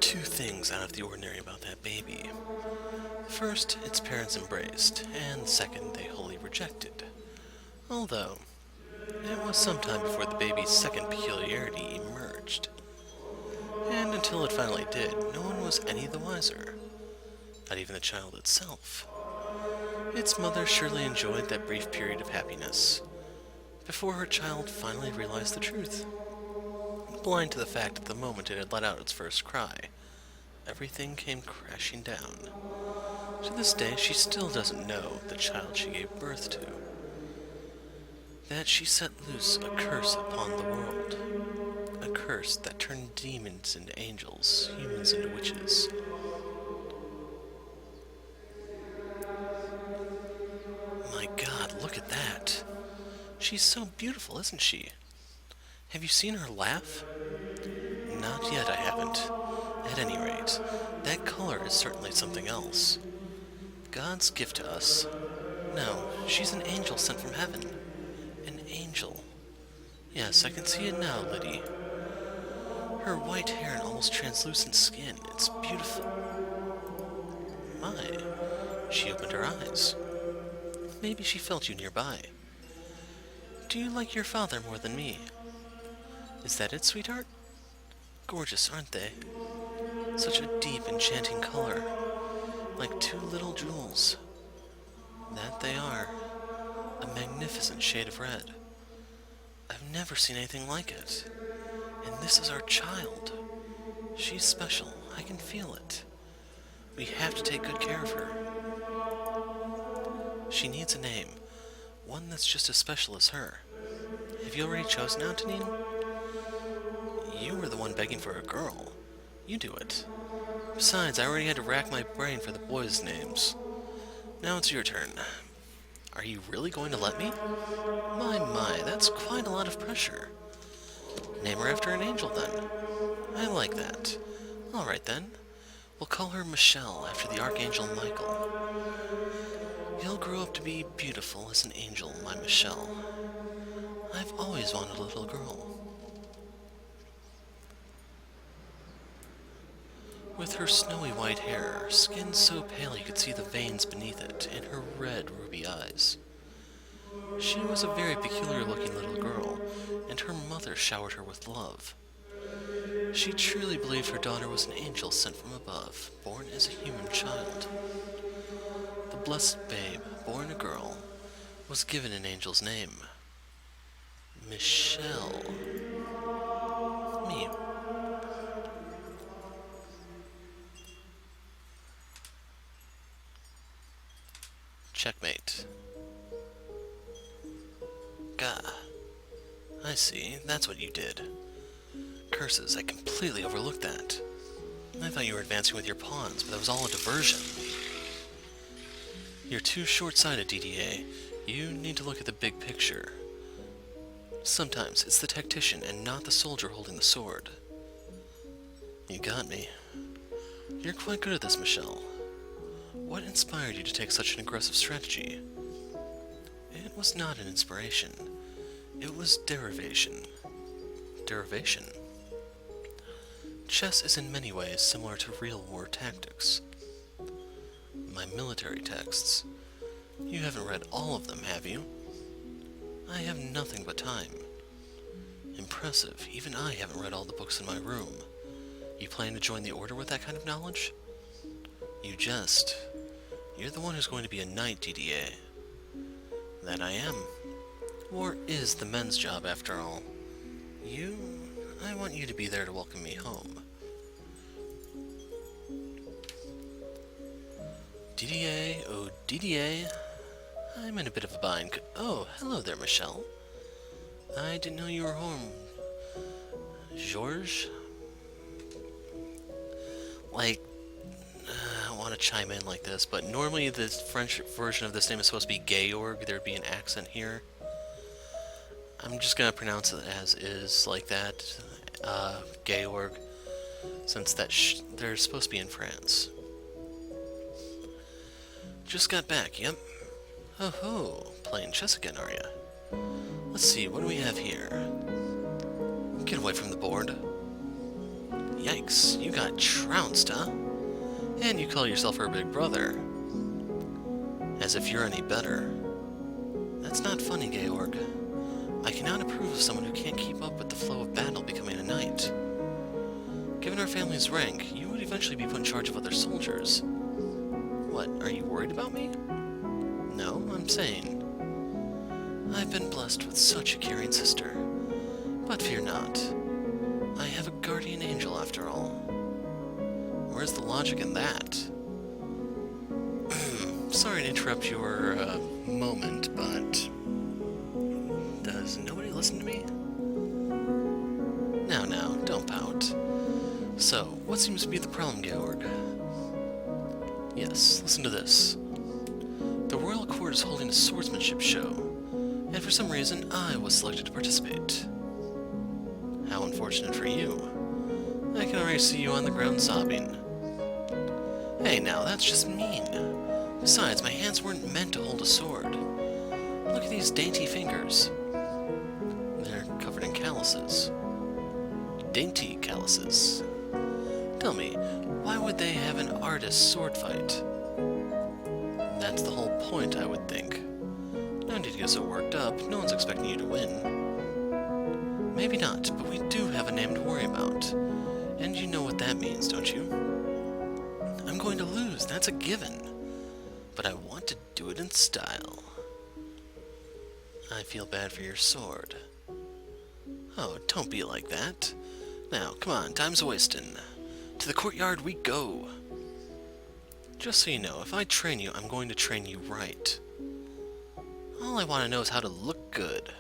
two things out of the ordinary about that baby. First, its parents embraced, and second, they wholly rejected. Although, it was some time before the baby's second peculiarity emerged. And until it finally did, no one was any the wiser. Not even the child itself. Its mother surely enjoyed that brief period of happiness, before her child finally realized the truth. Blind to the fact that the moment it had let out its first cry, everything came crashing down. To this day, she still doesn't know the child she gave birth to. That she set loose a curse upon the world. A curse that turned demons into angels, humans into witches. My God, look at that. She's so beautiful, isn't she? Have you seen her laugh? Not yet, I haven't. At any rate, that color is certainly something else. God's gift to us. No, she's an angel sent from heaven. An angel. Yes, I can see it now, Liddy. Her white hair and almost translucent skin, it's beautiful. My, she opened her eyes. Maybe she felt you nearby. Do you like your father more than me? Is that it, sweetheart? Gorgeous, aren't they? Such a deep, enchanting color. Like two little jewels. That they are. A magnificent shade of red. I've never seen anything like it. And this is our child. She's special. I can feel it. We have to take good care of her. She needs a name. One that's just as special as her. Have you already chosen, Antonine? You were the one begging for a girl. You do it. Besides, I already had to rack my brain for the boys' names. Now it's your turn. Are you really going to let me? My, that's quite a lot of pressure. Name her after an angel, then. I like that. Alright, then. We'll call her Michelle after the Archangel Michael. You'll grow up to be beautiful as an angel, my Michelle. I've always wanted a little girl. With her snowy white hair, skin so pale you could see the veins beneath it, and her red ruby eyes. She was a very peculiar-looking little girl, and her mother showered her with love. She truly believed her daughter was an angel sent from above, born as a human child. The blessed babe, born a girl, was given an angel's name. Michelle. Me. Checkmate. Gah. I see, that's what you did. Curses, I completely overlooked that. I thought you were advancing with your pawns, but that was all a diversion. You're too short-sighted, DDA. You need to look at the big picture. Sometimes it's the tactician and not the soldier holding the sword. You got me. You're quite good at this, Michelle. What inspired you to take such an aggressive strategy? It was not an inspiration. It was derivation. Derivation? Chess is in many ways similar to real war tactics. My military texts. You haven't read all of them, have you? I have nothing but time. Impressive. Even I haven't read all the books in my room. You plan to join the Order with that kind of knowledge? You jest. You're the one who's going to be a knight, DDA. That I am. War is the men's job, after all. I want you to be there to welcome me home. DDA, oh DDA. I'm in a bit of a bind. Oh, hello there, Michelle. I didn't know you were home. Georges? Like, I don't want to chime in like this, but normally the French version of this name is supposed to be Georg. There'd be an accent here. I'm just gonna pronounce it as is, like that. Georg. Since they're supposed to be in France. Just got back, yep. Oh ho, playing chess again, are ya? Let's see, what do we have here? Get away from the board. Yikes, you got trounced, huh? And you call yourself her big brother. As if you're any better. That's not funny, Georg. I cannot approve of someone who can't keep up with the flow of battle becoming a knight. Given our family's rank, you would eventually be put in charge of other soldiers. What, are you worried about me? No, I'm saying. I've been blessed with such a caring sister. But fear not. I have a guardian angel after all. Where's the logic in that? Sorry to interrupt your moment, but does nobody listen to me? Now, don't pout. So, what seems to be the problem, Georg? Yes, listen to this. The Royal Court is holding a swordsmanship show, and for some reason I was selected to participate. How unfortunate for you. I can already see you on the ground sobbing. Hey now, that's just mean. Besides, my hands weren't meant to hold a sword. Look at these dainty fingers. They're covered in calluses. Dainty calluses. Tell me, why would they have an artist's sword fight? That's the whole point, I would think. No need to get so worked up, no one's expecting you to win. Maybe not, but we do have a name to worry about. And you know what that means, don't you? I'm going to lose, that's a given. But I want to do it in style. I feel bad for your sword. Oh, don't be like that. Now, come on, time's wasting. To the courtyard we go. Just so you know, if I train you, I'm going to train you right. All I want to know is how to look good.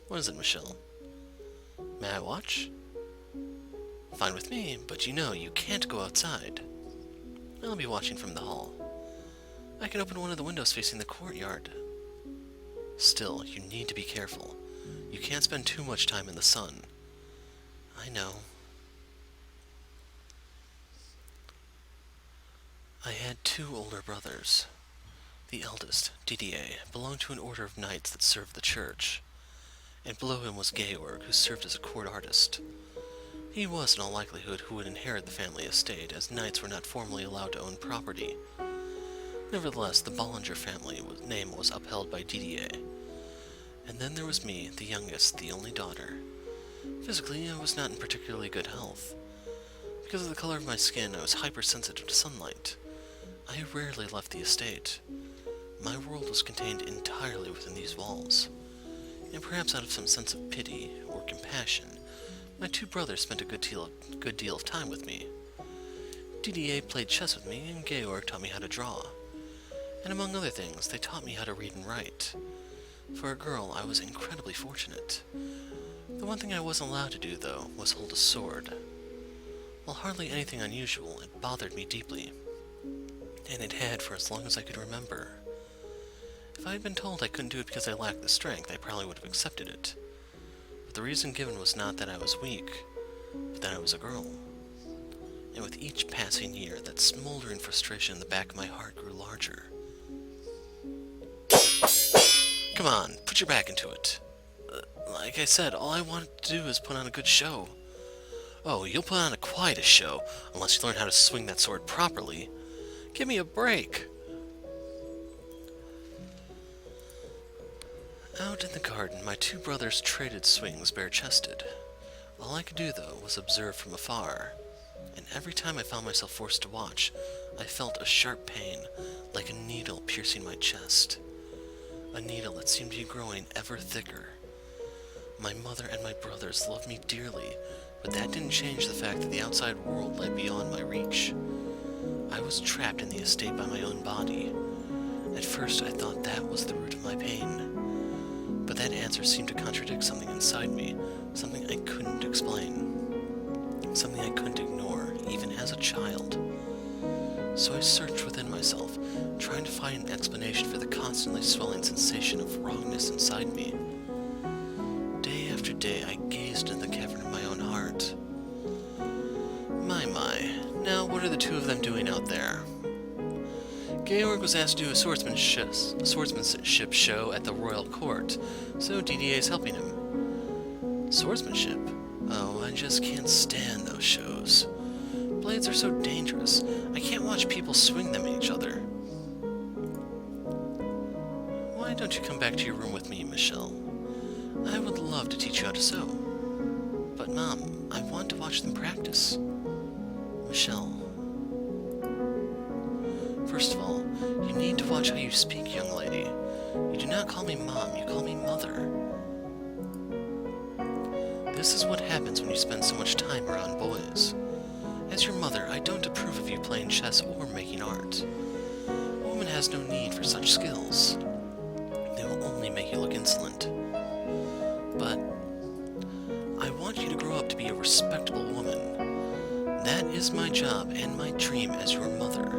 What is it, Michelle? May I watch? Fine with me, but you know you can't go outside. I'll be watching from the hall. I can open one of the windows facing the courtyard. Still, you need to be careful. You can't spend too much time in the sun. I know. I had 2 older brothers. The eldest, Didier, belonged to an order of knights that served the church. And below him was Georg, who served as a court artist. He was, in all likelihood, who would inherit the family estate, as knights were not formally allowed to own property. Nevertheless, the Bollinger family name was upheld by Didier. And then there was me, the youngest, the only daughter. Physically, I was not in particularly good health. Because of the color of my skin, I was hypersensitive to sunlight. I rarely left the estate. My world was contained entirely within these walls. And perhaps out of some sense of pity or compassion, my 2 brothers spent a good deal of time with me. Didier played chess with me, and Georg taught me how to draw. And among other things, they taught me how to read and write. For a girl, I was incredibly fortunate. The one thing I wasn't allowed to do, though, was hold a sword. While hardly anything unusual, it bothered me deeply. And it had for as long as I could remember. If I had been told I couldn't do it because I lacked the strength, I probably would have accepted it. But the reason given was not that I was weak, but that I was a girl. And with each passing year, that smoldering frustration in the back of my heart grew larger. Come on, put your back into it. Like I said, all I want to do is put on a good show. Oh, you'll put on quite a show, unless you learn how to swing that sword properly. Give me a break. Out in the garden, my 2 brothers traded swings bare-chested. All I could do, though, was observe from afar. And every time I found myself forced to watch, I felt a sharp pain, like a needle piercing my chest. A needle that seemed to be growing ever thicker. My mother and my brothers loved me dearly, but that didn't change the fact that the outside world lay beyond my reach. I was trapped in the estate by my own body. At first I thought that was the root of my pain. But that answer seemed to contradict something inside me, something I couldn't explain. Something I couldn't ignore, even as a child. So I searched within myself, trying to find an explanation for the constantly swelling sensation of wrongness inside me. Day after day I gazed into the cavern of my own heart. My, now what are the 2 of them doing out there? Georg was asked to do a swordsmanship show at the royal court, so Didier is helping him. Swordsmanship? Oh, I just can't stand those shows. Blades are so dangerous. I can't watch people swing them at each other. Why don't you come back to your room with me, Michelle? I would love to teach you how to sew. But, Mom, I want to watch them practice. Michelle. First of all, you need to watch how you speak, young lady. You do not call me Mom, you call me Mother. This is what happens when you spend so much time around boys. As your mother, I don't approve of you playing chess or making art. A woman has no need for such skills. They will only make you look insolent. But I want you to grow up to be a respectable woman. That is my job and my dream as your mother.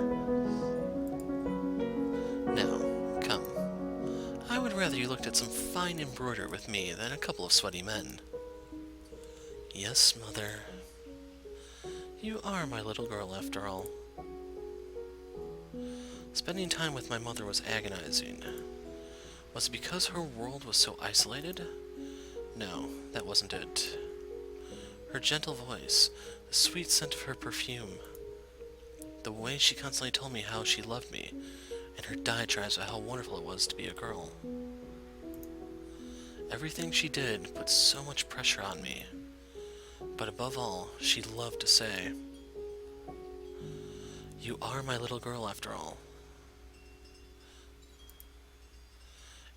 Now, come. I would rather you looked at some fine embroidery with me than a couple of sweaty men. Yes, Mother. You are my little girl after all. Spending time with my mother was agonizing. Was it because her world was so isolated? No, that wasn't it. Her gentle voice, the sweet scent of her perfume, the way she constantly told me how she loved me, and her diatribes about how wonderful it was to be a girl. Everything she did put so much pressure on me. But above all, she loved to say, "You are my little girl after all."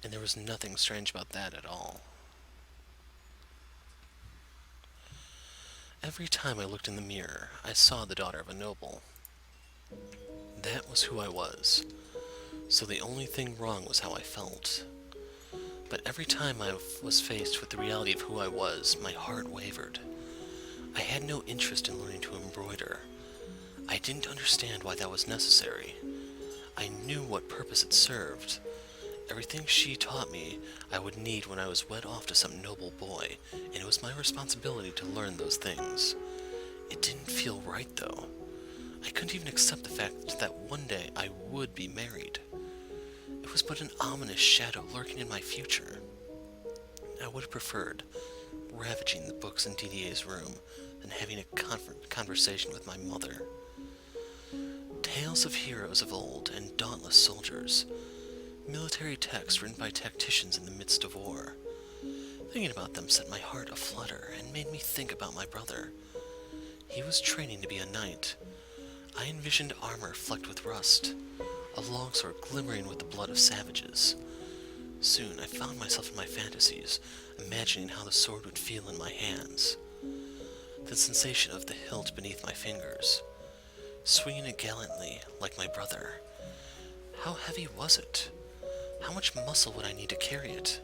And there was nothing strange about that at all. Every time I looked in the mirror, I saw the daughter of a noble. That was who I was, so the only thing wrong was how I felt. But every time I was faced with the reality of who I was, my heart wavered. I had no interest in learning to embroider. I didn't understand why that was necessary. I knew what purpose it served. Everything she taught me, I would need when I was wed off to some noble boy, and it was my responsibility to learn those things. It didn't feel right, though. I couldn't even accept the fact that one day I would be married. It was but an ominous shadow lurking in my future. I would have preferred ravaging the books in DDA's room than having a conversation with my mother. Tales of heroes of old and dauntless soldiers. Military texts written by tacticians in the midst of war. Thinking about them set my heart aflutter and made me think about my brother. He was training to be a knight. I envisioned armor flecked with rust, a longsword glimmering with the blood of savages. Soon I found myself in my fantasies, imagining how the sword would feel in my hands. The sensation of the hilt beneath my fingers, swinging it gallantly like my brother. How heavy was it? How much muscle would I need to carry it?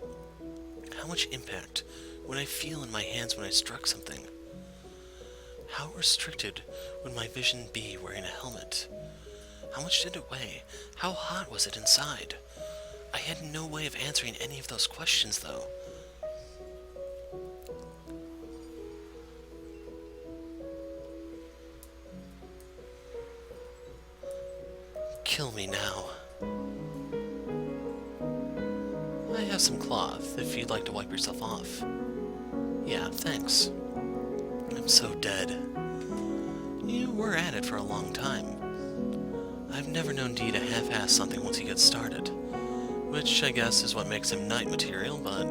How much impact would I feel in my hands when I struck something? How restricted would my vision be wearing a helmet? How much did it weigh? How hot was it inside? I had no way of answering any of those questions, though. Kill me now. I have some cloth, if you'd like to wipe yourself off. Yeah, thanks. I'm so dead. You were at it for a long time. I've never known Dee to half-ass something once he gets started. Which, I guess, is what makes him knight material, but...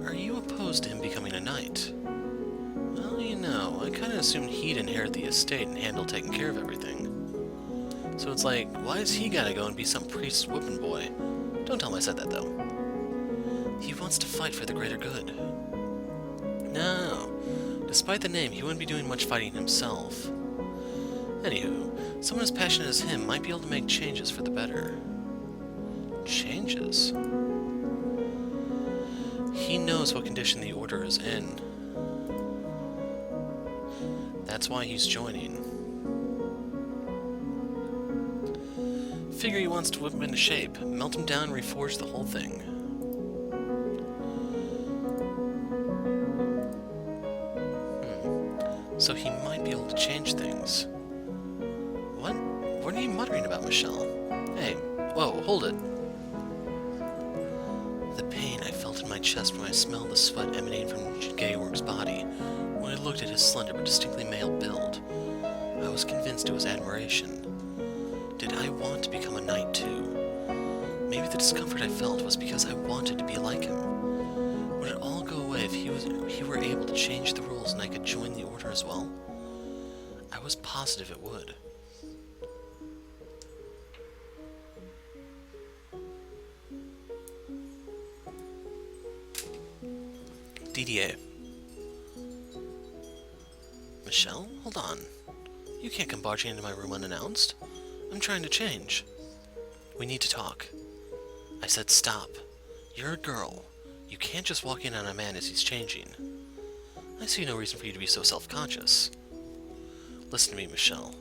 Are you opposed to him becoming a knight? Well, you know, I kinda assumed he'd inherit the estate and handle taking care of everything. So it's like, why has he gotta go and be some priest's whipping boy? Don't tell him I said that, though. He wants to fight for the greater good. No, despite the name, he wouldn't be doing much fighting himself. Anywho, someone as passionate as him might be able to make changes for the better. Changes? He knows what condition the Order is in. That's why he's joining. Figure he wants to whip him into shape, melt him down, and reforge the whole thing. So he might be able to change things. What? What are you muttering about, Michelle? Hey, whoa, hold it. The pain I felt in my chest when I smelled the sweat emanating from Georg's body looked at his slender but distinctly male build, I was convinced it was admiration. Did I want to become a knight too? Maybe the discomfort I felt was because I wanted to be like him. Would it all go away if he were able to change the rules and I could join the order as well? I was positive it would. DDA. Michelle, hold on. You can't come barging into my room unannounced. I'm trying to change. We need to talk. I said stop. You're a girl. You can't just walk in on a man as he's changing. I see no reason for you to be so self-conscious. Listen to me, Michelle.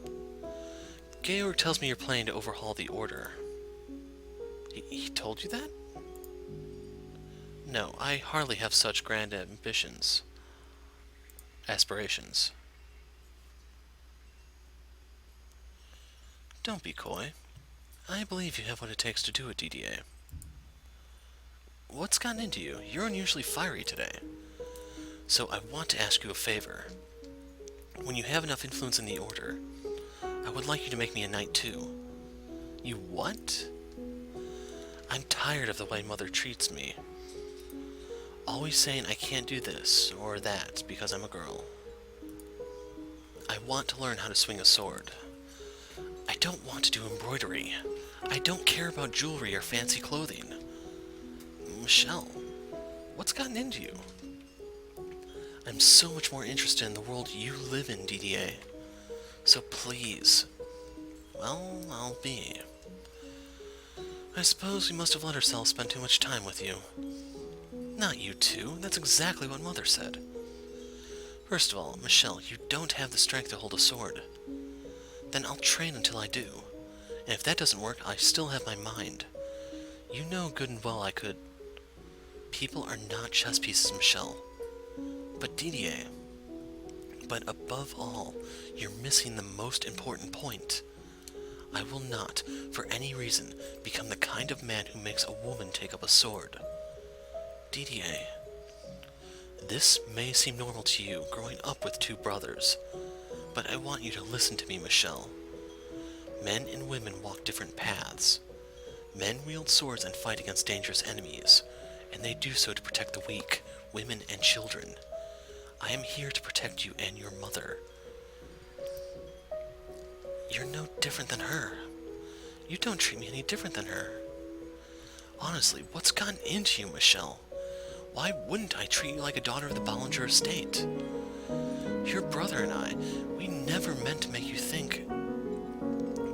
Georg tells me you're planning to overhaul the Order. He told you that? No, I hardly have such grand ambitions. Aspirations. Don't be coy. I believe you have what it takes to do it, DDA. What's gotten into you? You're unusually fiery today. So I want to ask you a favor. When you have enough influence in the Order, I would like you to make me a knight too. You what? I'm tired of the way Mother treats me. Always saying I can't do this or that because I'm a girl. I want to learn how to swing a sword. I don't want to do embroidery. I don't care about jewelry or fancy clothing. Michelle, what's gotten into you? I'm so much more interested in the world you live in, DDA. So please. Well, I'll be. I suppose we must have let ourselves spend too much time with you. Not you two. That's exactly what Mother said. First of all, Michelle, you don't have the strength to hold a sword. Then I'll train until I do. And if that doesn't work, I still have my mind. You know good and well I could. People are not chess pieces, Michelle. But DDA. But above all, you're missing the most important point. I will not, for any reason, become the kind of man who makes a woman take up a sword. DDA. This may seem normal to you, growing up with two brothers, but I want you to listen to me, Michelle. Men and women walk different paths. Men wield swords and fight against dangerous enemies, and they do so to protect the weak, women and children. I am here to protect you and your mother. You're no different than her. You don't treat me any different than her. Honestly, what's gotten into you, Michelle? Why wouldn't I treat you like a daughter of the Bollinger estate? Your brother and I, we never meant to make you think.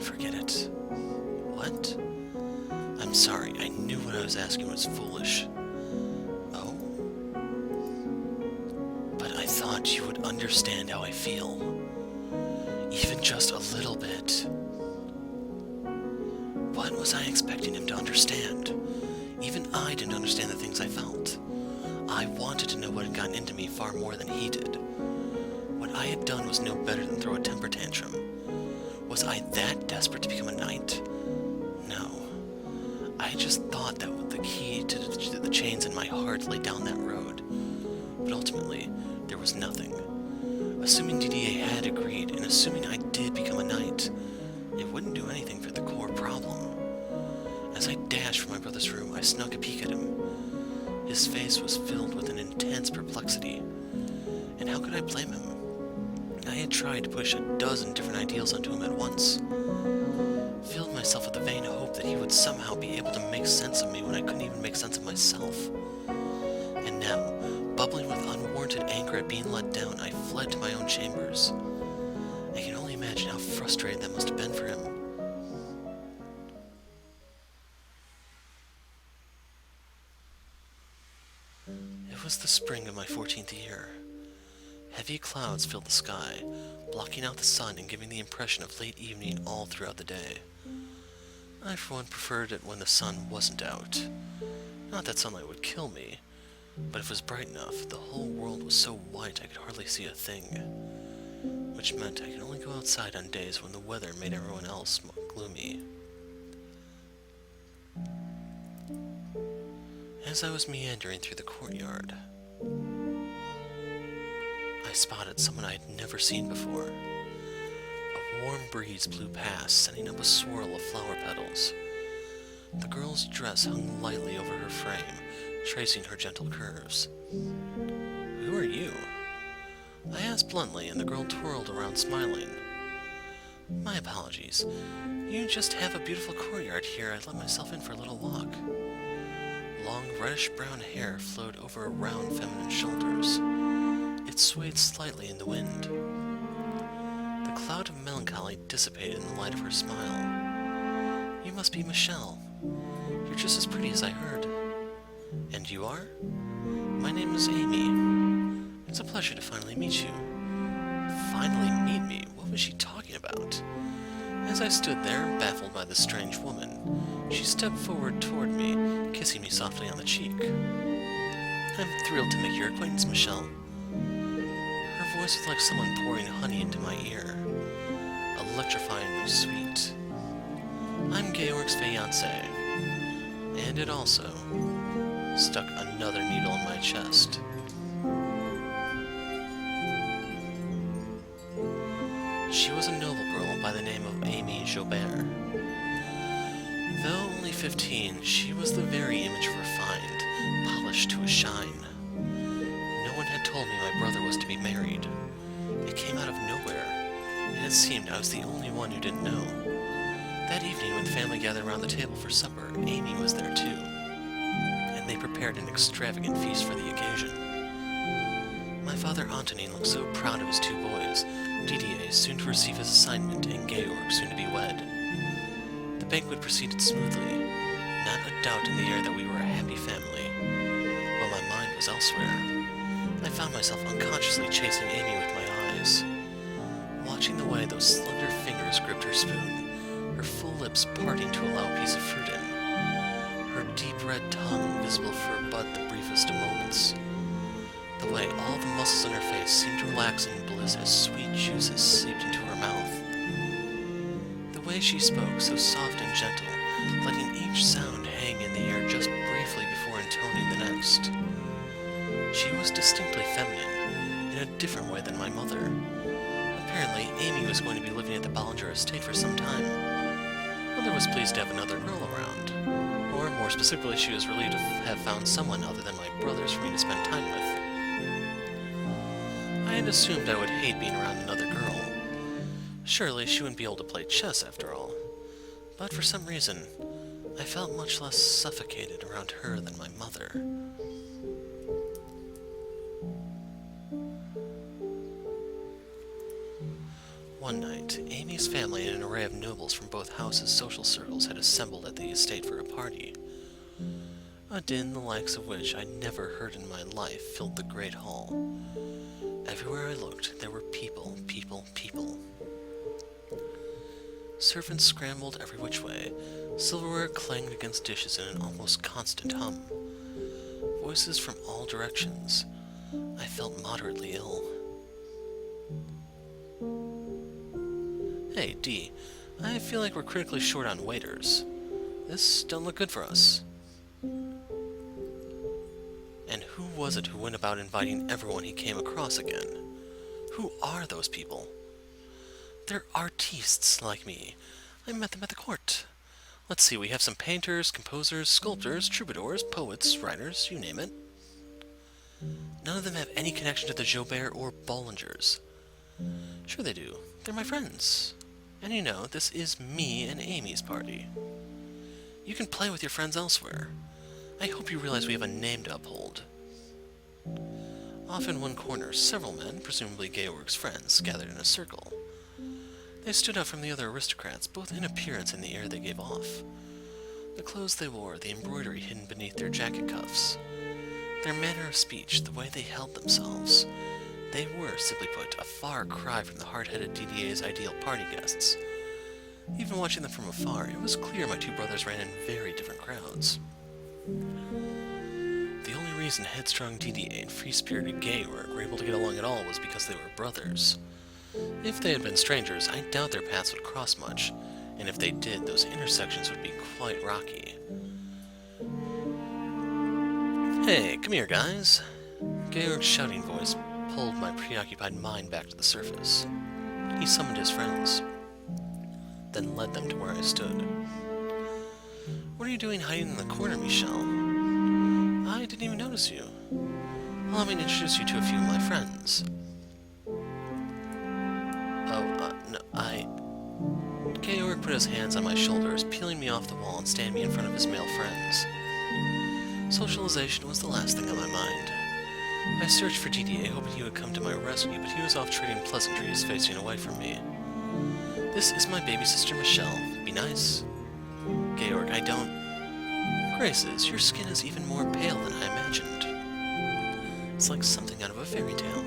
Forget it. What? I'm sorry, I knew what I was asking was foolish. Oh? But I thought you would understand how I feel. Even just a little bit. What was I expecting him to understand? Even I didn't understand the things I felt. I wanted to know what had gotten into me far more than he did. What I had done was no better than throw a temper tantrum. Was I that desperate to become a knight? No. I just thought that the key to the chains in my heart lay down that road. But ultimately, there was nothing. Assuming DDA had agreed, and assuming I did become a knight, it wouldn't do anything for the core problem. As I dashed from my brother's room, I snuck a peek at him. His face was filled with an intense perplexity, and how could I blame him? I had tried to push a dozen different ideals onto him at once. Filled myself with the vain hope that he would somehow be able to make sense of me when I couldn't even make sense of myself. And now, bubbling with unwarranted anger at being let down, I fled to my own chambers. I can only imagine how frustrated that must have been for him. It was the spring of my 14th year. Heavy clouds filled the sky, blocking out the sun and giving the impression of late evening all throughout the day. I, for one, preferred it when the sun wasn't out. Not that sunlight would kill me, but if it was bright enough, the whole world was so white I could hardly see a thing, which meant I could only go outside on days when the weather made everyone else more gloomy. As I was meandering through the courtyard, I spotted someone I had never seen before. A warm breeze blew past, sending up a swirl of flower petals. The girl's dress hung lightly over her frame, tracing her gentle curves. "Who are you?" I asked bluntly, and the girl twirled around smiling. "My apologies. You just have a beautiful courtyard here. I let myself in for a little walk." Long reddish-brown hair flowed over round feminine shoulders. It swayed slightly in the wind. The cloud of melancholy dissipated in the light of her smile. "You must be Michelle. You're just as pretty as I heard." "And you are?" "My name is Amy. It's a pleasure to finally meet you." Finally meet me? What was she talking about? As I stood there, baffled by this strange woman, she stepped forward toward me, kissing me softly on the cheek. "I'm thrilled to make your acquaintance, Michelle." Her voice was like someone pouring honey into my ear, electrifyingly sweet. "I'm Georg's fiancé," and it also stuck another needle in my chest. She was a noble girl by the name of Amy Joubert. Though only 15, she was the very image of refined, polished to a shine. No one had told me my brother was to be married. It came out of nowhere, and it seemed I was the only one who didn't know. That evening, when the family gathered around the table for supper, Amy was there too, and they prepared an extravagant feast for the occasion. My father Antonin looked so proud of his two boys, Didier soon to receive his assignment and Georg soon to be wed. The banquet proceeded smoothly, not a doubt in the air that we were a happy family. While my mind was elsewhere, I found myself unconsciously chasing Amy with my eyes, watching the way those slender fingers gripped her spoon, her full lips parting to allow a piece of fruit in, her deep red tongue visible for but the briefest of moments. The way all the muscles in her face seemed to relax in bliss as sweet juices seeped into her mouth. The way she spoke, so soft and gentle, letting each sound hang in the air just briefly before intoning the next. She was distinctly feminine, in a different way than my mother. Apparently, Amy was going to be living at the Ballinger estate for some time. Mother was pleased to have another girl around. Or, more specifically, she was relieved to have found someone other than my brothers for me to spend time with. I had assumed I would hate being around another girl. Surely she wouldn't be able to play chess after all. But for some reason, I felt much less suffocated around her than my mother. One night, Amy's family and an array of nobles from both houses' social circles had assembled at the estate for a party. A din the likes of which I'd never heard in my life filled the great hall. Everywhere I looked, there were people, people, people. Servants scrambled every which way. Silverware clanged against dishes in an almost constant hum. Voices from all directions. I felt moderately ill. "Hey, D, I feel like we're critically short on waiters. This don't look good for us." And who was it who went about inviting everyone he came across again? Who are those people? "They're artistes like me. I met them at the court. Let's see, we have some painters, composers, sculptors, troubadours, poets, writers, you name it. None of them have any connection to the Joubert or Bollingers." "Sure they do. They're my friends. And you know, this is me and Amy's party. You can play with your friends elsewhere. I hope you realize we have a name to uphold." Off in one corner, several men, presumably Georg's friends, gathered in a circle. They stood out from the other aristocrats, both in appearance and the air they gave off. The clothes they wore, the embroidery hidden beneath their jacket cuffs, their manner of speech, the way they held themselves. They were, simply put, a far cry from the hard-headed Didier's ideal party guests. Even watching them from afar, it was clear my two brothers ran in very different crowds. The only reason headstrong Didier and free-spirited Georg were able to get along at all was because they were brothers. If they had been strangers, I doubt their paths would cross much, and if they did, those intersections would be quite rocky. "Hey, come here, guys." Georg's shouting voice pulled my preoccupied mind back to the surface. He summoned his friends, then led them to where I stood. "What are you doing hiding in the corner, Michelle? I didn't even notice you. Allow me to introduce you to a few of my friends." Georg put his hands on my shoulders, peeling me off the wall and standing me in front of his male friends. Socialization was the last thing on my mind. I searched for DDA, hoping he would come to my rescue, but he was off trading pleasantries, facing away from me. "This is my baby sister, Michelle. Be nice." "Georg, I don't..." "Graces, your skin is even more pale than I imagined. It's like something out of a fairy tale.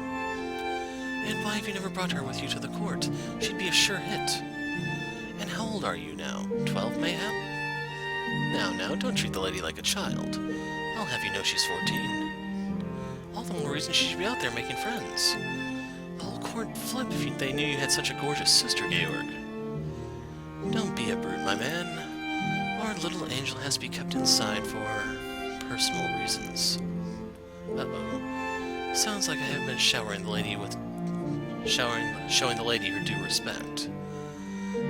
And why have you never brought her with you to the court? She'd be a sure hit. And how old are you now? 12, mayhap? Now, don't treat the lady like a child. I'll have you know she's 14. All the more reason she should be out there making friends. The whole court would flip if they knew you had such a gorgeous sister, Georg. Don't be a brute, my man. Our little angel has to be kept inside for personal reasons." Uh-oh. Sounds like I haven't been showing the lady her due respect.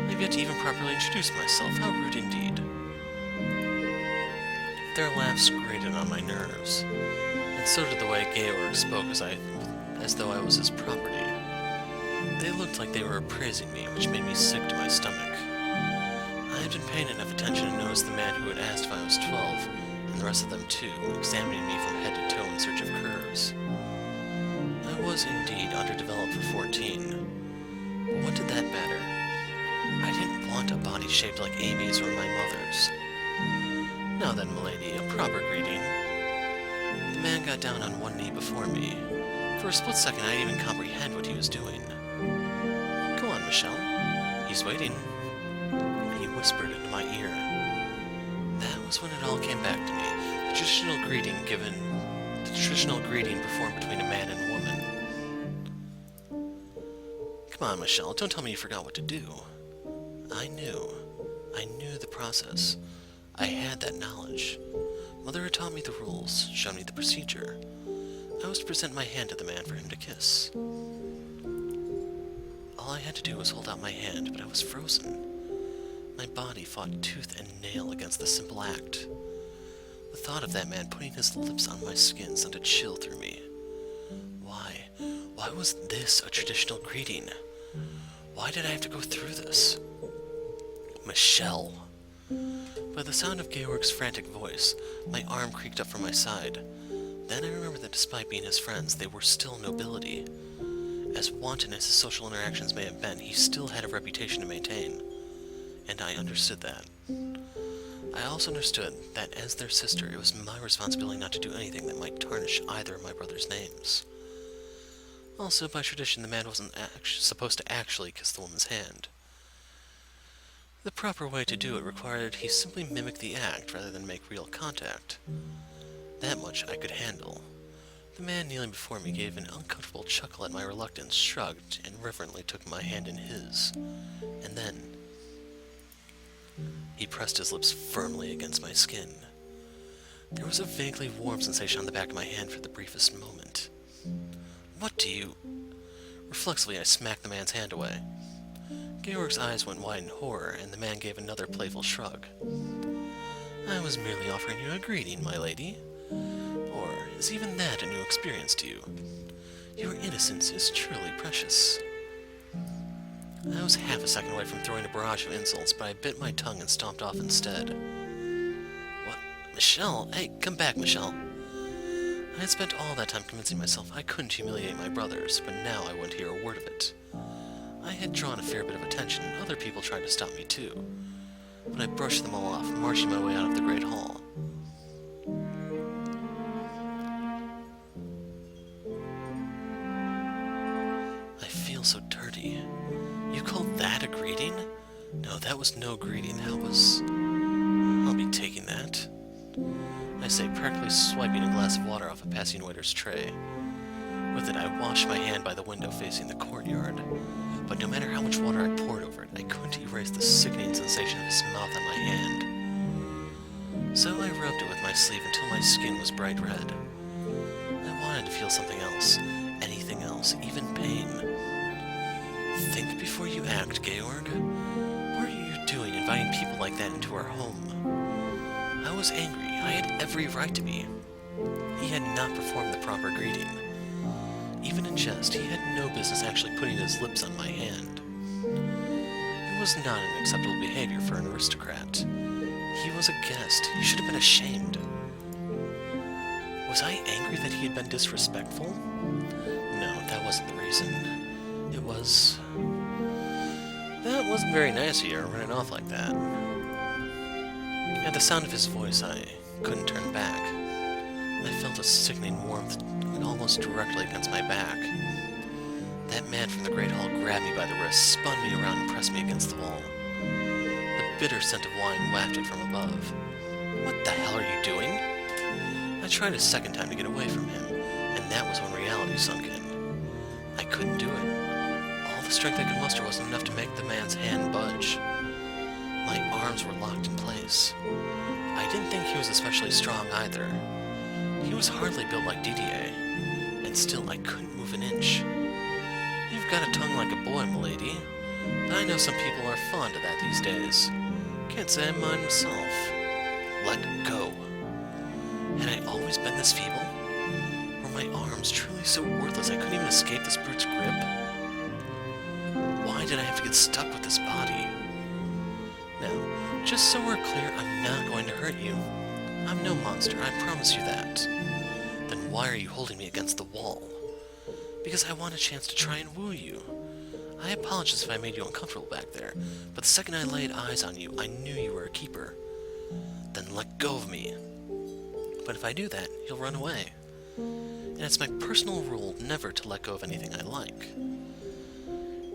I've yet to even properly introduce myself. How rude indeed. Their laughs grated on my nerves, and so did the way Georg spoke as though I was his property. They looked like they were appraising me, which made me sick to my stomach. I had been paying enough attention to notice the man who had asked if I was 12, and the rest of them too, examining me from head to toe in search of curves. I was indeed underdeveloped for 14, but what did that matter? I didn't want a body shaped like Amy's or my mother's. "Now then, milady, a proper greeting." The man got down on one knee before me. For a split second, I didn't even comprehend what he was doing. "Go on, Michelle. He's waiting." He whispered into my ear. That was when it all came back to me. The traditional greeting performed between a man and a woman. "Come on, Michelle. Don't tell me you forgot what to do." I knew the process. I had that knowledge. Mother had taught me the rules, shown me the procedure. I was to present my hand to the man for him to kiss. All I had to do was hold out my hand, but I was frozen. My body fought tooth and nail against the simple act. The thought of that man putting his lips on my skin sent a chill through me. Why was this a traditional greeting? Why did I have to go through this? "Michelle." By the sound of Georg's frantic voice, my arm creaked up from my side. Then I remembered that despite being his friends, they were still nobility. As wanton as his social interactions may have been, he still had a reputation to maintain. And I understood that. I also understood that as their sister, it was my responsibility not to do anything that might tarnish either of my brothers' names. Also, by tradition, the man wasn't supposed to actually kiss the woman's hand. The proper way to do it required he simply mimic the act rather than make real contact. That much I could handle. The man kneeling before me gave an uncomfortable chuckle at my reluctance, shrugged, and reverently took my hand in his. And then he pressed his lips firmly against my skin. There was a vaguely warm sensation on the back of my hand for the briefest moment. "What do you..." Reflexively, I smacked the man's hand away. Georg's eyes went wide in horror, and the man gave another playful shrug. "I was merely offering you a greeting, my lady. Or is even that a new experience to you? Your innocence is truly precious." I was half a second away from throwing a barrage of insults, but I bit my tongue and stomped off instead. "What? Michelle? Hey, come back, Michelle." I had spent all that time convincing myself I couldn't humiliate my brothers, but now I wouldn't hear a word of it. I had drawn a fair bit of attention, and other people tried to stop me too. But I brushed them all off, marching my way out of the great hall. I feel so dirty. You call that a greeting? No, that was no greeting. I'll be taking that. I say, practically swiping a glass of water off a passing waiter's tray. With it, I washed my hand by the window facing the courtyard. But no matter how much water I poured over it, I couldn't erase the sickening sensation of his mouth on my hand. So I rubbed it with my sleeve until my skin was bright red. I wanted to feel something else, anything anything else, even pain. Think before you act, Georg. What are you doing inviting people like that into our home? I was angry. I had every right to be. He had not performed the proper greeting. Even in jest, he had no business actually putting his lips on my hand. It was not an acceptable behavior for an aristocrat. He was a guest. He should have been ashamed. Was I angry that he had been disrespectful? No, that wasn't the reason. It was... That wasn't very nice of you, running off like that. At the sound of his voice, I couldn't turn back. I felt a sickening warmth almost directly against my back. That man from the Great Hall grabbed me by the wrist, spun me around, and pressed me against the wall. The bitter scent of wine wafted from above. What the hell are you doing? I tried a second time to get away from him, and that was when reality sunk in. I couldn't do it. All the strength I could muster wasn't enough to make the man's hand budge. My arms were locked in place. I didn't think he was especially strong either. He was hardly built like Didier, and still I couldn't move an inch. You've got a tongue like a boy, m'lady, but I know some people are fond of that these days. Can't say I mind myself. Let go. Had I always been this feeble? Were my arms truly so worthless I couldn't even escape this brute's grip? Why did I have to get stuck with this body? Now, just so we're clear, I'm not going to hurt you. I'm no monster, I promise you that. Then why are you holding me against the wall? Because I want a chance to try and woo you. I apologize if I made you uncomfortable back there, but the second I laid eyes on you, I knew you were a keeper. Then let go of me. But if I do that, you'll run away. And it's my personal rule never to let go of anything I like.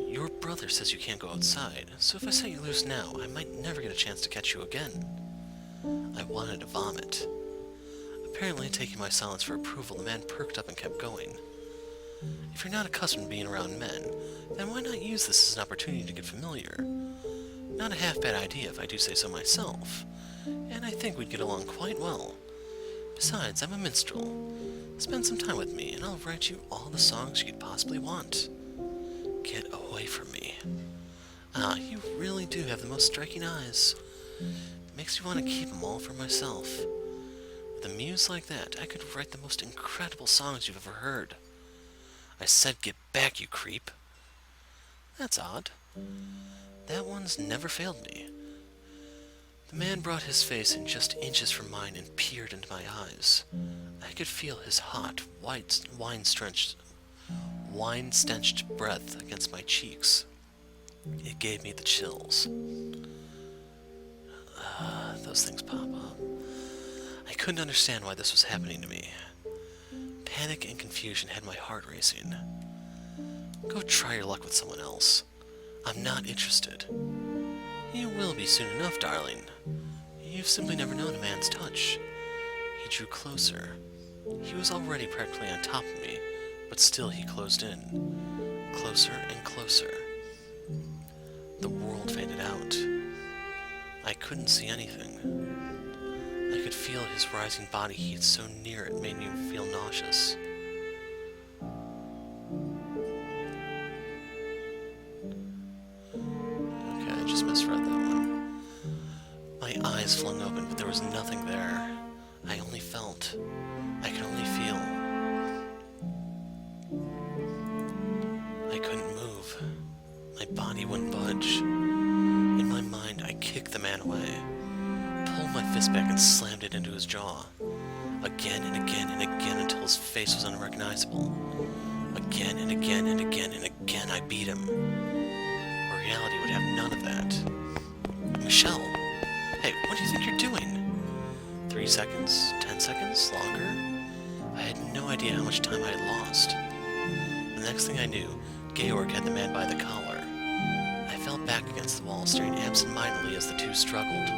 Your brother says you can't go outside, so if I set you loose now, I might never get a chance to catch you again. I wanted to vomit. Apparently, taking my silence for approval, the man perked up and kept going. If you're not accustomed to being around men, then why not use this as an opportunity to get familiar? Not a half-bad idea if I do say so myself, and I think we'd get along quite well. Besides, I'm a minstrel. Spend some time with me, and I'll write you all the songs you could possibly want. Get away from me. Ah, you really do have the most striking eyes. Makes me want to keep them all for myself. With a muse like that, I could write the most incredible songs you've ever heard. I said get back, you creep. That's odd. That one's never failed me. The man brought his face in just inches from mine and peered into my eyes. I could feel his hot, white, wine-stenched breath against my cheeks. It gave me the chills. Those things pop up. I couldn't understand why this was happening to me. Panic and confusion had my heart racing. Go try your luck with someone else. I'm not interested. You will be soon enough, darling. You've simply never known a man's touch. He drew closer. He was already practically on top of me, but still he closed in. Closer and closer. The world faded out. I couldn't see anything. I could feel his rising body heat so near it made me feel nauseous. Okay, I just misread that one. My eyes flung open, but there was nothing there. I only felt. I could only feel. I couldn't move. My body wouldn't budge. In my mind, I kicked the man away, pulled my fist back and slammed it into his jaw. Again and again and again until his face was unrecognizable. Again and again and again and again I beat him. Reality would have none of that. Michelle! Hey, what do you think you're doing? 3 seconds? 10 seconds? Longer? I had no idea how much time I had lost. The next thing I knew, Georg had the man by the collar. I fell back against the wall, staring absent-mindedly as the two struggled.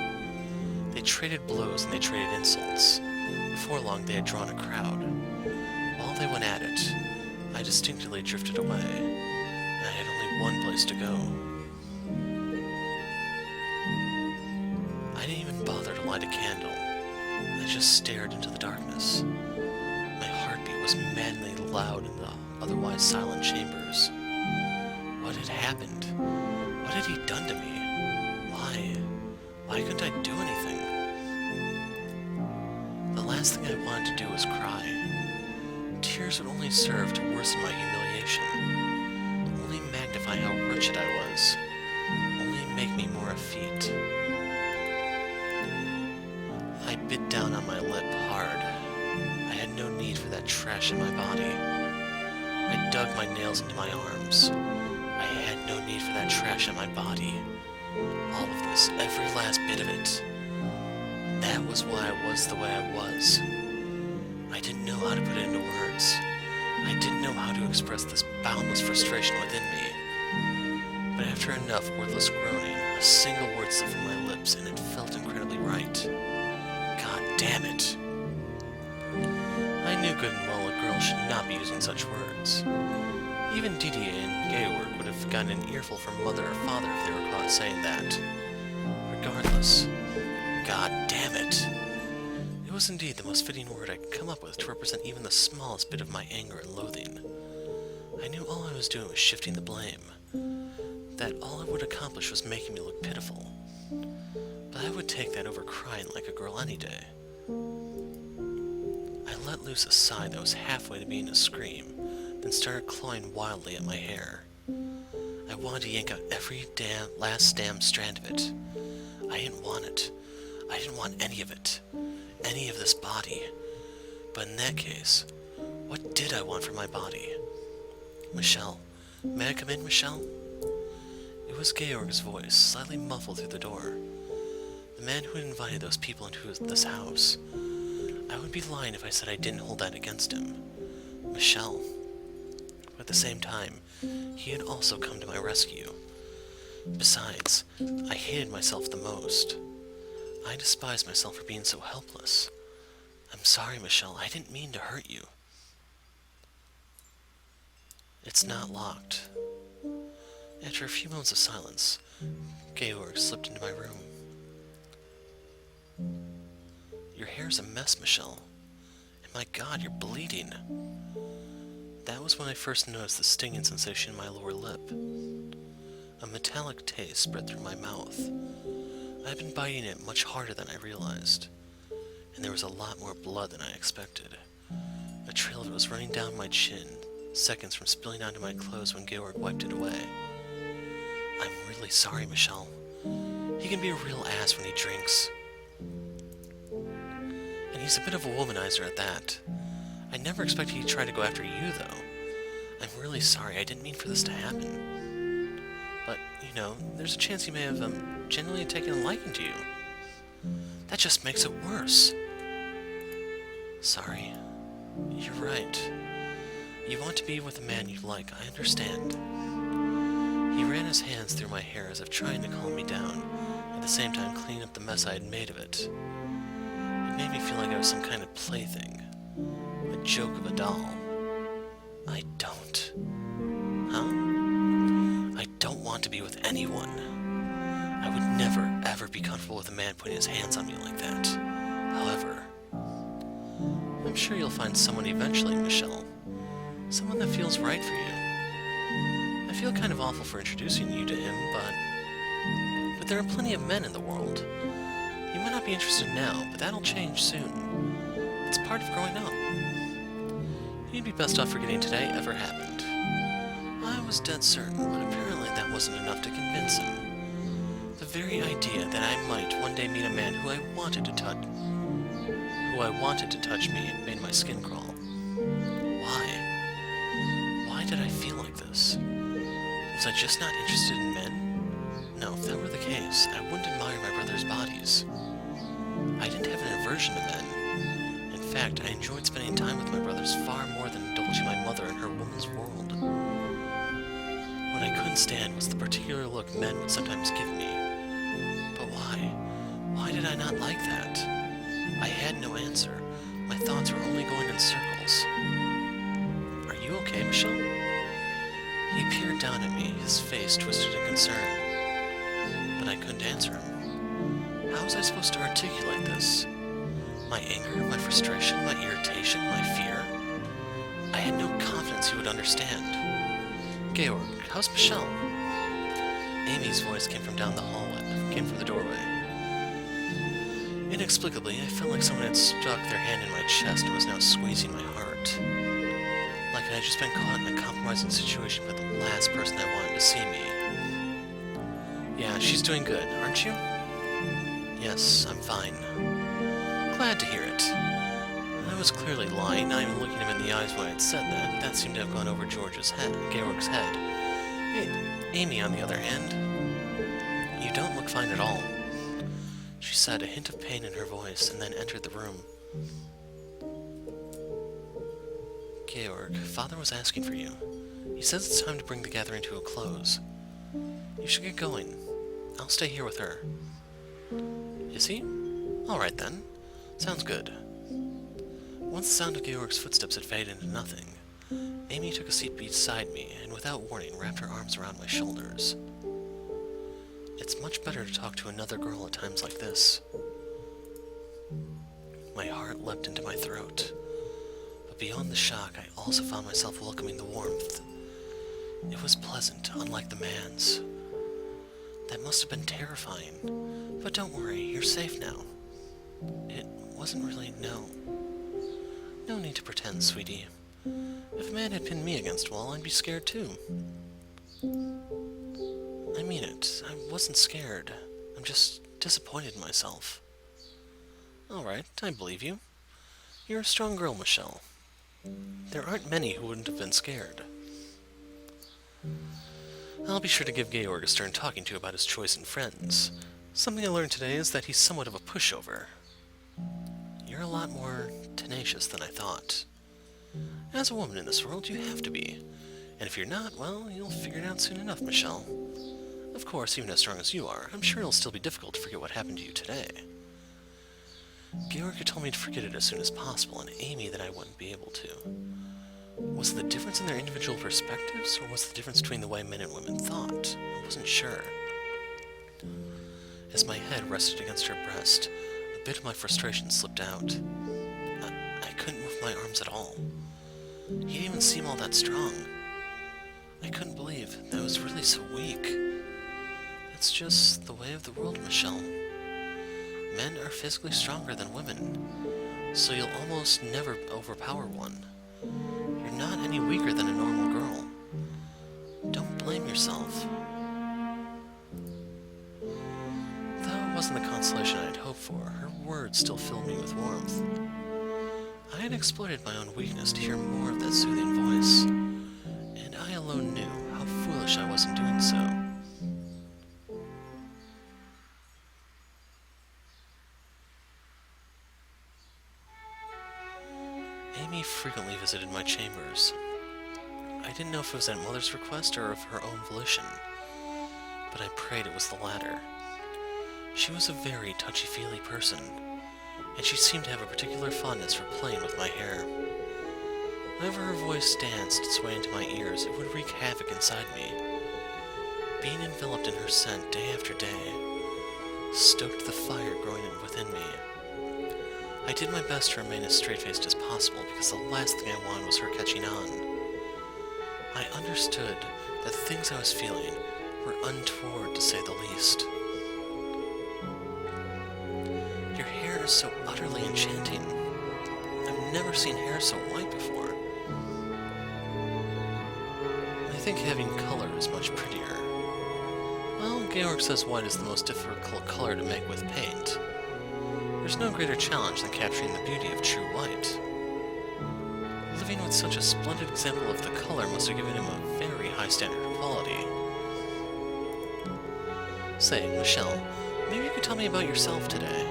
They traded blows and they traded insults. Before long, they had drawn a crowd. While they went at it, I distinctly drifted away, and I had only one place to go. I didn't even bother to light a candle. I just stared into the darkness. My heartbeat was maddeningly loud in the otherwise silent chambers. What had happened? What had he done to me? Why? Why couldn't I do anything? The last thing I wanted to do was cry. Tears would only serve to worsen my humiliation, only magnify how wretched I was, only make me more effete. I bit down on my lip hard. I had no need for that trash in my body. I dug my nails into my arms. I had no need for that trash in my body. All of this, every last bit of it. That was why I was the way I was. I didn't know how to put it into words. I didn't know how to express this boundless frustration within me. But after enough wordless groaning, a single word slipped from my lips, and it felt incredibly right. God damn it. I knew good and well a girl should not be using such words. Even Didi and Georg would have gotten an earful from mother or father if they were caught saying that. Regardless, God damn it. It was indeed the most fitting word I could come up with to represent even the smallest bit of my anger and loathing. I knew all I was doing was shifting the blame, that all it would accomplish was making me look pitiful. But I would take that over crying like a girl any day. I let loose a sigh that was halfway to being a scream, then started clawing wildly at my hair. I wanted to yank out every last damn strand of it. I didn't want it. I didn't want any of it. Any of this body. But in that case, what did I want for my body? Michelle. May I come in, Michelle? It was Georg's voice, slightly muffled through the door. The man who had invited those people into this house. I would be lying if I said I didn't hold that against him. Michelle. But at the same time, he had also come to my rescue. Besides, I hated myself the most. I despised myself for being so helpless. I'm sorry, Michelle. I didn't mean to hurt you. It's not locked. After a few moments of silence, Georg slipped into my room. Your hair's a mess, Michelle. And my God, you're bleeding. That was when I first noticed the stinging sensation in my lower lip. A metallic taste spread through my mouth. I had been biting it much harder than I realized, and there was a lot more blood than I expected. A trail of it was running down my chin, seconds from spilling onto my clothes when Georg wiped it away. I'm really sorry, Michelle. He can be a real ass when he drinks. And he's a bit of a womanizer at that. I never expected he'd try to go after you, though. I'm really sorry. I didn't mean for this to happen. But, you know, there's a chance he may have genuinely taken a liking to you. That just makes it worse. Sorry. You're right. You want to be with a man you like, I understand. He ran his hands through my hair as if trying to calm me down, at the same time cleaning up the mess I had made of it. It made me feel like I was some kind of plaything. A joke of a doll. I don't. Huh? I don't want to be with anyone. I would never, ever be comfortable with a man putting his hands on me like that. However, I'm sure you'll find someone eventually, Michelle. Someone that feels right for you. I feel kind of awful for introducing you to him, but there are plenty of men in the world. You might not be interested now, but that'll change soon. It's part of growing up. You'd be best off forgetting today ever happened. I was dead certain, but apparently that wasn't enough to convince him. The very idea that I might one day meet a man who I wanted to touch me made my skin crawl. Why did I feel like this? Was I just not interested in men? No, if that were the case, I wouldn't admire my brother's bodies. I didn't have an aversion to men. In fact, I enjoyed spending time with my brothers far more than indulging my mother in her woman's world. What I couldn't stand was the particular look men would sometimes give me. But why? Why did I not like that? I had no answer. My thoughts were only going in circles. Are you okay, Michelle? He peered down at me, his face twisted in concern. But I couldn't answer him. How was I supposed to articulate this? My anger, my frustration, my irritation, my fear? I had no confidence you would understand. Georg, how's Michelle? Amy's voice came from down the hall and came from the doorway. Inexplicably, I felt like someone had stuck their hand in my chest and was now squeezing my heart. Like I had just been caught in a compromising situation with the last person I wanted to see me. Yeah, she's doing good, aren't you? Yes, I'm fine. Glad to hear it. I was clearly lying, not even looking him in the eyes when I had said that. That seemed to have gone over Georg's head, Georg's head. Amy, on the other hand, you don't look fine at all. She said, a hint of pain in her voice, and then entered the room. Georg, Father was asking for you. He says it's time to bring the gathering to a close. You should get going. I'll stay here with her. Is he? All right, then. Sounds good. Once the sound of Georg's footsteps had faded into nothing, Amy took a seat beside me and without warning wrapped her arms around my shoulders. It's much better to talk to another girl at times like this. My heart leapt into my throat, but beyond the shock, I also found myself welcoming the warmth. It was pleasant, unlike the man's. That must have been terrifying, but don't worry, you're safe now. It wasn't really, no need to pretend, sweetie. If a man had pinned me against a wall, I'd be scared too. I mean it. I wasn't scared. I'm just disappointed in myself. Alright, I believe you. You're a strong girl, Michelle. There aren't many who wouldn't have been scared. I'll be sure to give Georg a stern talking to about his choice in friends. Something I learned today is that he's somewhat of a pushover. You're a lot more tenacious than I thought. As a woman in this world, you have to be. And if you're not, well, you'll figure it out soon enough, Michelle. Of course, even as strong as you are, I'm sure it'll still be difficult to forget what happened to you today. Georg had told me to forget it as soon as possible, and Amy that I wouldn't be able to. Was it the difference in their individual perspectives, or was it the difference between the way men and women thought? I wasn't sure. As my head rested against her breast, a bit of my frustration slipped out. I couldn't move my arms at all. He didn't even seem all that strong. I couldn't believe that I was really so weak. It's just the way of the world, Michelle. Men are physically stronger than women, so you'll almost never overpower one. You're not any weaker than a normal girl. Don't blame yourself. Though it wasn't the consolation I had hoped for, her words still filled me with warmth. I had exploited my own weakness to hear more of that soothing voice, and I alone knew how foolish I was in doing so. Amy frequently visited my chambers. I didn't know if it was at Mother's request or of her own volition, but I prayed it was the latter. She was a very touchy-feely person, and she seemed to have a particular fondness for playing with my hair. Whenever her voice danced its way into my ears, it would wreak havoc inside me. Being enveloped in her scent day after day stoked the fire growing within me. I did my best to remain as straight-faced as possible because the last thing I wanted was her catching on. I understood that the things I was feeling were untoward, to say the least. Your hair is so utterly enchanting. I've never seen hair so white before. I think having color is much prettier. Well, Georg says white is the most difficult color to make with paint. There's no greater challenge than capturing the beauty of true white. Living with such a splendid example of the color must have given him a very high standard of quality. Say, Michelle, maybe you could tell me about yourself today.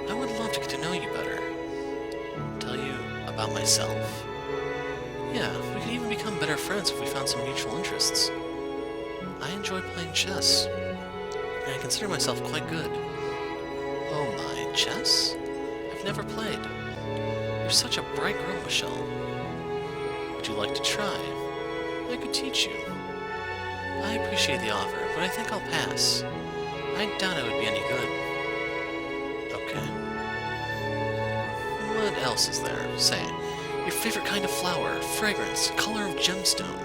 I would love to get to know you better. Tell you about myself? Yeah, we could even become better friends if we found some mutual interests. I enjoy playing chess, and I consider myself quite good. Oh my, chess? I've never played. You're such a bright girl, Michelle. Would you like to try? I could teach you. I appreciate the offer, but I think I'll pass. I doubt I would be any good. Okay. What else is there? Say, Your favorite kind of flower, fragrance, color of gemstone.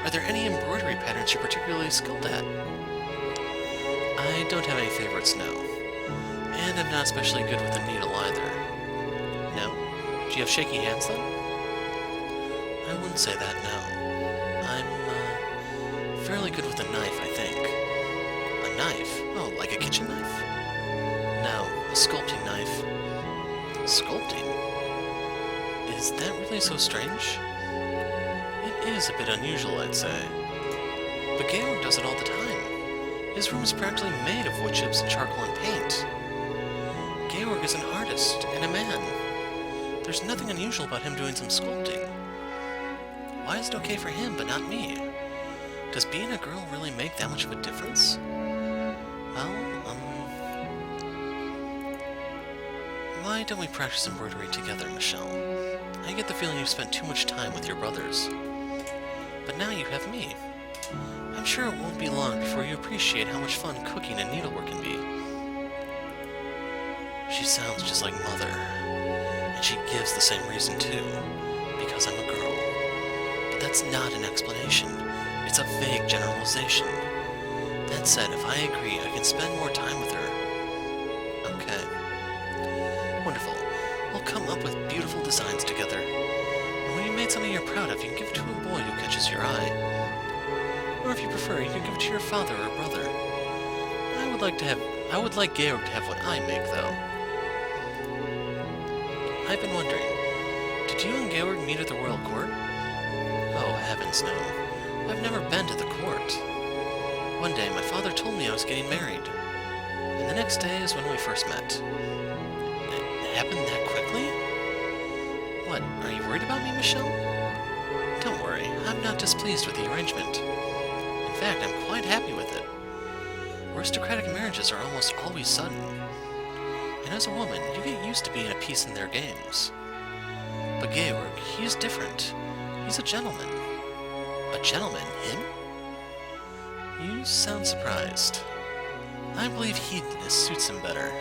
Are there any embroidery patterns you're particularly skilled at? I don't have any favorites, no. And I'm not especially good with a needle either. No? Do you have shaky hands then? I wouldn't say that, no. I'm, fairly good with a knife, I think. A knife? Oh, like a kitchen knife? No, a sculpting knife. Sculpting? Is that really so strange? It is a bit unusual, I'd say. But Georg does it all the time. His room is practically made of wood chips and charcoal and paint. Georg is an artist and a man. There's nothing unusual about him doing some sculpting. Why is it okay for him, but not me? Does being a girl really make that much of a difference? Well, why don't we practice embroidery together, Michelle? I get the feeling you've spent too much time with your brothers. But now you have me. I'm sure it won't be long before you appreciate how much fun cooking and needlework can be. She sounds just like Mother. And she gives the same reason too. Because I'm a girl. But that's not an explanation. It's a vague generalization. That said, if I agree, I can spend more time with her. Okay. Wonderful. We'll come up with beautiful designs together. And when you've made something you're proud of, you can give it to a boy who catches your eye. Or if you prefer, you can give it to your father or brother. I would like Georg to have what I make, though. I've been wondering, did you and Georg meet at the royal court? Oh, heavens no. I've never been to the court. One day, my father told me I was getting married. And the next day is when we first met. It happened that quickly? What, are you worried about me, Michelle? Don't worry, I'm not displeased with the arrangement. In fact, I'm quite happy with it. Aristocratic marriages are almost always sudden. And as a woman, you get used to being a piece in their games. But Georg, he is different. He's a gentleman. A gentleman? Him? You sound surprised. I believe hedonism suits him better.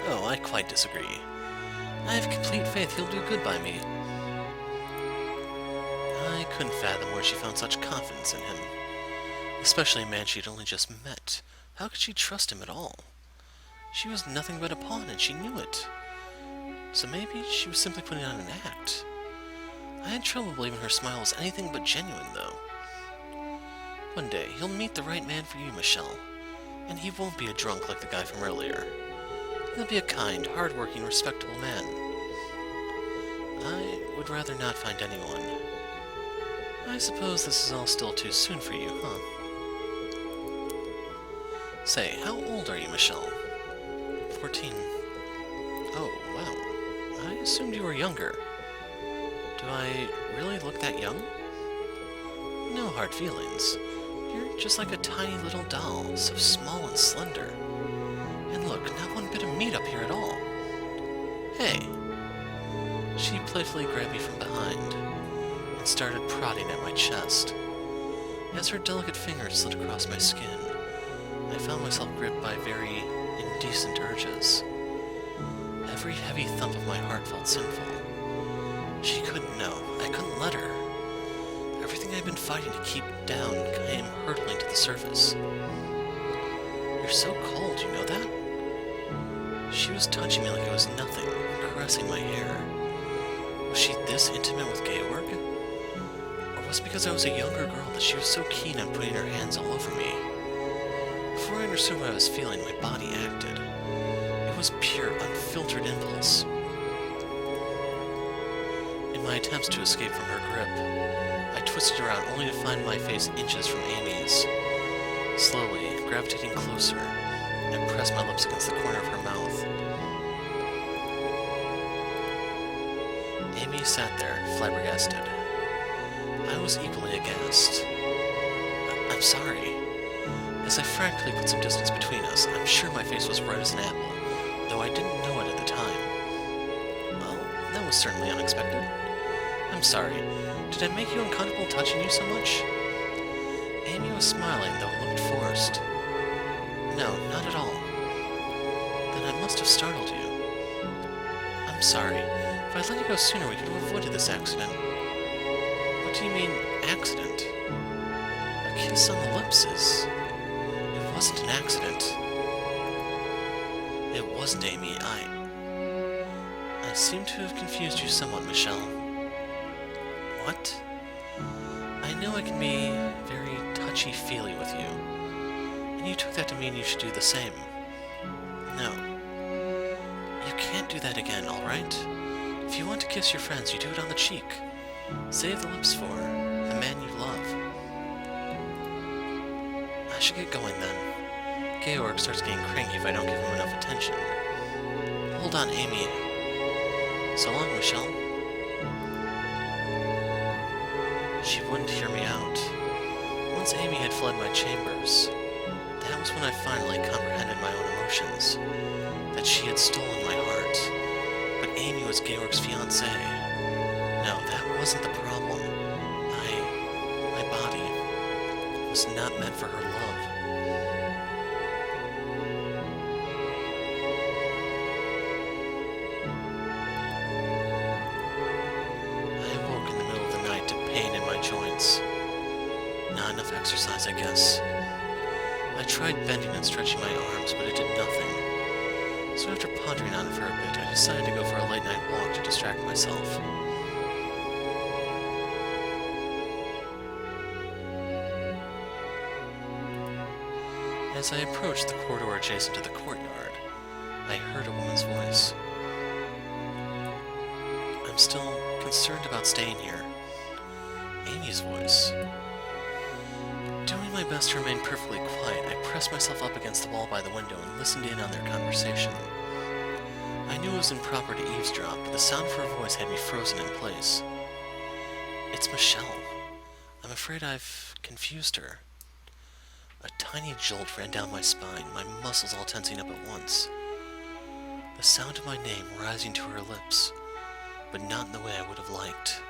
Oh, I quite disagree. I have complete faith he'll do good by me. I couldn't fathom where she found such confidence in him. Especially a man she'd only just met. How could she trust him at all? She was nothing but a pawn, and she knew it. So maybe she was simply putting on an act. I had trouble believing her smile was anything but genuine, though. One day, you'll meet the right man for you, Michelle. And he won't be a drunk like the guy from earlier. He'll be a kind, hard-working, respectable man. I would rather not find anyone. I suppose this is all still too soon for you, huh? Say, how old are you, Michelle? 14. Oh, wow. I assumed you were younger. Do I really look that young? No hard feelings. You're just like a tiny little doll, so small and slender. And look, not one bit of meat up here at all. Hey! She playfully grabbed me from behind and started prodding at my chest. As her delicate fingers slid across my skin, I found myself gripped by very indecent urges. Every heavy thump of my heart felt sinful. She couldn't know. I couldn't let her. Everything I'd been fighting to keep down came hurtling to the surface. You're so cold, you know that? She was touching me like it was nothing, caressing my hair. Was she this intimate with Georg? Or was it because I was a younger girl that she was so keen on putting her hands all over me? Before I understood what I was feeling, my body acted. It was pure, unfiltered impulse. In my attempts to escape from her grip, I twisted around only to find my face inches from Amy's. Slowly, gravitating closer, I pressed my lips against the corner of her mouth. Amy sat there, flabbergasted. I was equally aghast. I'm sorry. As I frantically put some distance between us, I'm sure my face was red as an apple, though I didn't know it at the time. Well, that was certainly unexpected. I'm sorry. Did I make you uncomfortable touching you so much? Amy was smiling, though it looked forced. No, not at all. Then I must have startled you. I'm sorry. If If I'd let you go sooner, we could have avoided this accident. What do you mean, accident? A kiss on the lips is... It wasn't an accident. It wasn't, Amy. I seem to have confused you somewhat, Michelle. What? I know I can be very touchy-feely with you, and you took that to mean you should do the same. No. You can't do that again, alright? If you want to kiss your friends, you do it on the cheek. Save the lips for the man you love. I should get going then. Georg starts getting cranky if I don't give him enough attention. Hold on, Amy. So long, Michelle. She wouldn't hear me out. Once Amy had fled my chambers, that was when I finally comprehended my own emotions. That she had stolen my heart. But Amy was Georg's fiancée. No, that wasn't the problem. My body was not meant for her love. Joints. Not enough exercise, I guess. I tried bending and stretching my arms, but it did nothing. So after pondering on it for a bit, I decided to go for a late night walk to distract myself. As I approached the corridor adjacent to the courtyard, I heard a woman's voice. I'm still concerned about staying here. Amy's voice. Doing my best to remain perfectly quiet, I pressed myself up against the wall by the window and listened in on their conversation. I knew it was improper to eavesdrop, but the sound of her voice had me frozen in place. It's Michelle. I'm afraid I've confused her. A tiny jolt ran down my spine, my muscles all tensing up at once. The sound of my name rising to her lips, but not in the way I would have liked.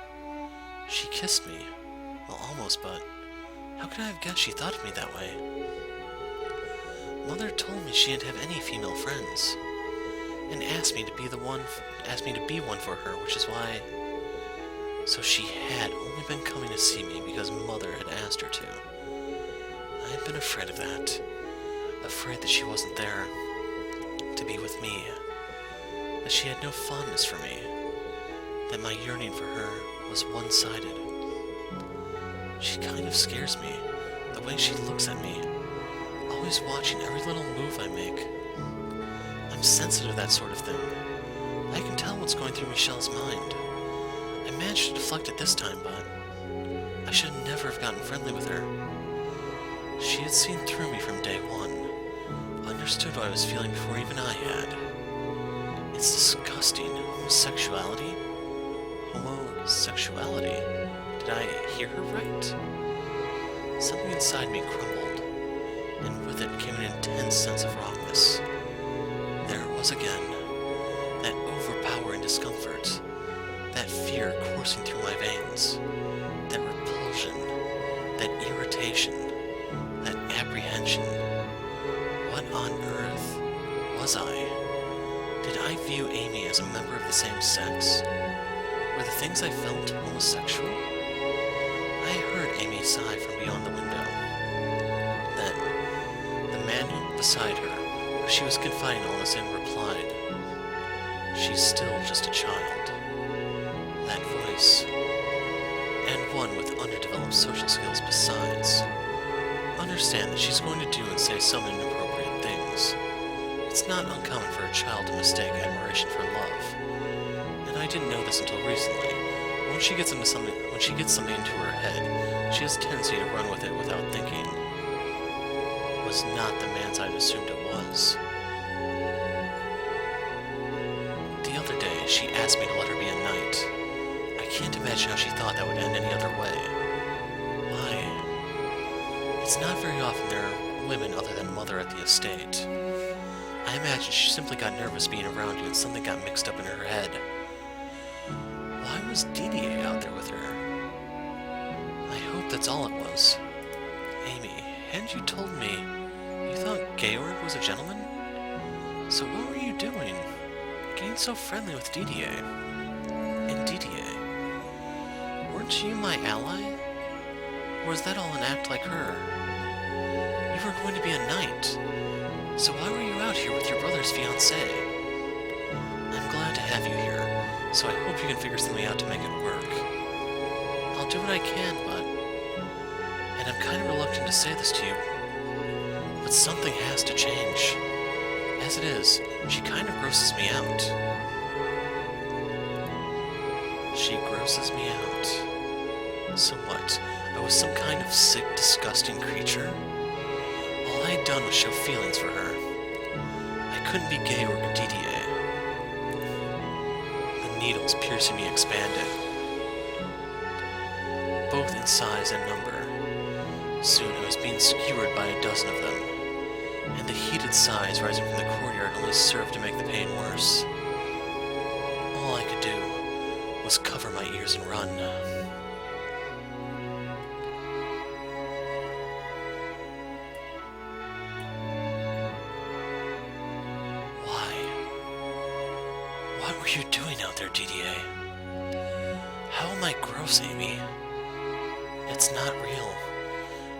She kissed me. Well, almost, but how could I have guessed she thought of me that way? Mother told me she didn't have any female friends, and asked me to be one for her, which is why... So she had only been coming to see me because Mother had asked her to. I had been afraid of that. Afraid that she wasn't there to be with me. That she had no fondness for me. That my yearning for her was one-sided. She kind of scares me, the way she looks at me, always watching every little move I make. I'm sensitive to that sort of thing. I can tell what's going through Michelle's mind. I managed to deflect it this time, but I should never have gotten friendly with her. She had seen through me from day one, understood what I was feeling before even I had. It's disgusting. Homosexuality? Homosexuality? Did I hear her right? Something inside me crumbled, and with it came an intense sense of wrongness. There it was again, that overpowering discomfort, that fear coursing through my veins, that repulsion, that irritation, that apprehension. What on earth was I? Did I view Amy as a member of the same sex? Were the things I felt homosexual? I heard Amy sigh from beyond the window. Then, the man beside her, who she was confiding all this in, replied, "She's still just a child." That voice, and one with underdeveloped social skills besides, understand that she's going to do and say some inappropriate things. It's not uncommon for a child to mistake admiration for love. And I didn't know this until recently. When she gets something into her head, she has a tendency to run with it without thinking. It was not the man's I'd assumed it was. The other day, she asked me to let her be a knight. I can't imagine how she thought that would end any other way. Why? It's not very often there are women other than Mother at the estate. I imagine she simply got nervous being around you and something got mixed up in her head. Why was Didier out there with her? I hope that's all it was. Amy, hadn't you told me you thought Georg was a gentleman? So what were you doing? Getting so friendly with Didier? Weren't you my ally? Or was that all an act like her? You were going to be a knight, so why were you out here with your brother's fiancée? I'm glad to have you here, so I hope you can figure something out to make it work. I'll do what I can, and I'm kind of reluctant to say this to you, but something has to change. As it is, she kind of grosses me out. She grosses me out. So what? I was some kind of sick, disgusting creature? All I had done was show feelings for her. I couldn't be gay or Didier. The needles piercing me expanded, both in size and number. Soon I was being skewered by a dozen of them, and the heated sighs rising from the courtyard only served to make the pain worse. All I could do was cover my ears and run. Why? What were you doing out there, Didier? How am I gross, Amy? It's not real.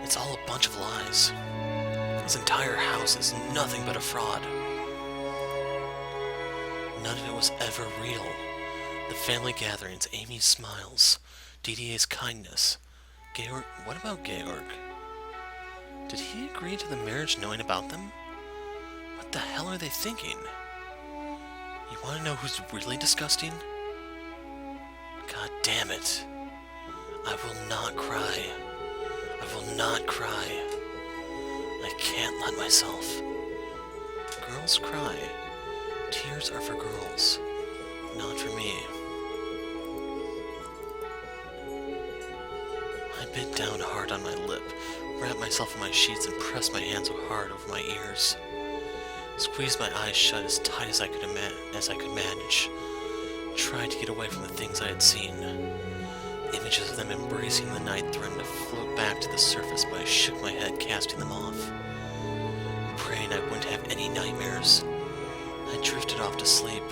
It's all a bunch of lies. This entire house is nothing but a fraud. None of it was ever real. The family gatherings, Amy's smiles, Didier's kindness. Georg, what about Georg? Did he agree to the marriage knowing about them? What the hell are they thinking? You want to know who's really disgusting? God damn it. I will not cry. I will not cry. I can't let myself. Girls cry. Tears are for girls, not for me. I bit down hard on my lip, wrapped myself in my sheets, and pressed my hands hard over my ears. Squeezed my eyes shut as tight as I could manage. Tried to get away from the things I had seen. Images of them embracing the night threatened to float back to the surface, but I shook my head, casting them off. Praying I wouldn't have any nightmares, I drifted off to sleep.